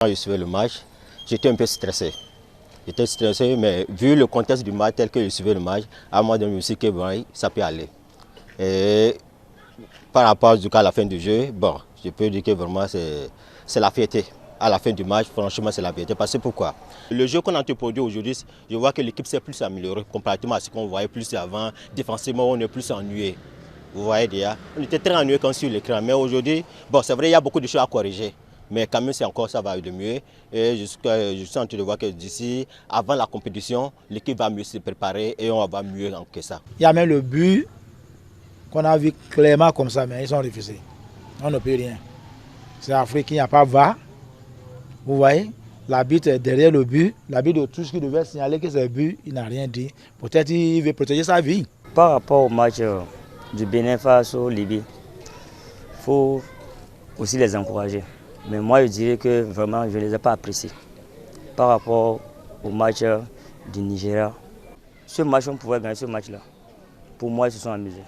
Quand je suivais le match, j'étais un peu stressé. J'étais stressé, mais vu le contexte du match tel que je suivais le match, à moi, je me suis dit que bon, ça peut aller. Et par rapport à la fin du jeu, bon, je peux dire que vraiment c'est la fierté. À la fin du match, franchement, c'est la fierté. Parce que pourquoi? Le jeu qu'on a produit aujourd'hui, je vois que l'équipe s'est plus améliorée comparativement à ce qu'on voyait plus avant. Défensivement, on est plus ennuyé. Vous voyez déjà, on était très ennuyé quand sur l'écran. Mais aujourd'hui, bon, c'est vrai, il y a beaucoup de choses à corriger. Mais quand même, c'est encore ça va de mieux. Et je suis en train de voir que d'ici, avant la compétition, l'équipe va mieux se préparer et on va mieux que ça. Il y a même le but qu'on a vu clairement comme ça, mais ils ont refusé. On ne peut rien. C'est l'Afrique, il n'y a pas VAR. Vous voyez, l'arbitre est derrière le but. L'arbitre de touche qui devait signaler que c'est le but, il n'a rien dit. Peut-être qu'il veut protéger sa vie. Par rapport au match du Bénin face au Libye, il faut aussi les encourager. Mais moi, je dirais que vraiment, je ne les ai pas appréciés. Par rapport au match du Nigeria, ce match, on pouvait gagner ce match-là. Pour moi, ils se sont amusés.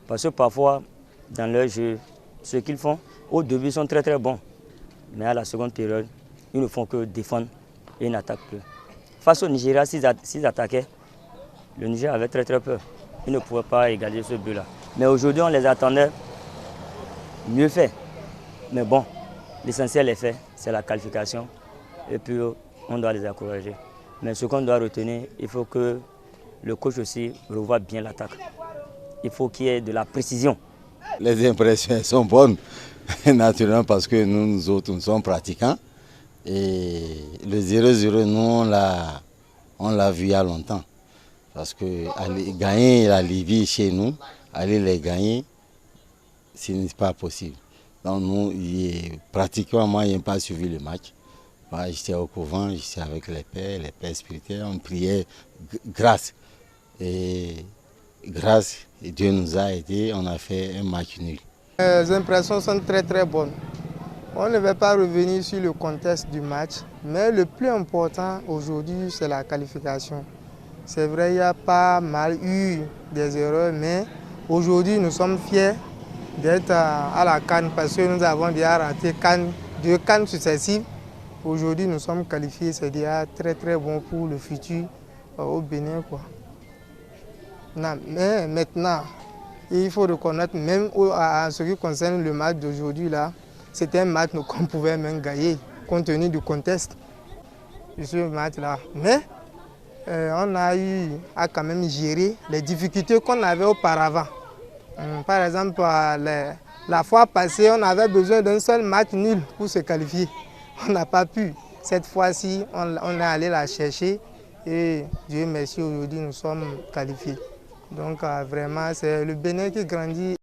Parce que parfois, dans leur jeu, ce qu'ils font, au début, ils sont très très bons. Mais à la seconde période, ils ne font que défendre et ils n'attaquent plus. Face au Nigeria, s'ils attaquaient, le Niger avait très très peur. Ils ne pouvaient pas égaliser ce but-là. Mais aujourd'hui, on les attendait mieux fait. Mais bon, l'essentiel est fait, c'est la qualification. Et puis, on doit les encourager. Mais ce qu'on doit retenir, il faut que le coach aussi revoie bien l'attaque. Il faut qu'il y ait de la précision. Les impressions sont bonnes, naturellement, parce que nous autres, nous sommes pratiquants. Et le 0-0, nous, on l'a vu il y a longtemps. Parce que aller gagner la Libye chez nous, aller les gagner, ce n'est pas possible. Donc nous, pratiquement, moi, je n'ai pas suivi le match. J'étais au couvent, j'étais avec les pères spirituels, on priait grâce. Et grâce, Dieu nous a aidés, on a fait un match nul. Les impressions sont très très bonnes. On ne va pas revenir sur le contexte du match, mais le plus important aujourd'hui, c'est la qualification. C'est vrai, il y a pas mal eu des erreurs, mais aujourd'hui, nous sommes fiers d'être à la CAN parce que nous avons déjà raté deux CAN successives. Aujourd'hui, nous sommes qualifiés, c'est déjà très très bon pour le futur au Bénin, quoi. Non, mais maintenant, il faut reconnaître, même en ce qui concerne le match d'aujourd'hui, là, c'était un match qu'on pouvait même gagner, compte tenu du contexte de ce match-là. Mais on a eu à quand même gérer les difficultés qu'on avait auparavant. Par exemple, la fois passée, on avait besoin d'un seul match nul pour se qualifier. On n'a pas pu. Cette fois-ci, on est allé la chercher et Dieu merci, aujourd'hui nous sommes qualifiés. Donc vraiment, c'est le Bénin qui grandit.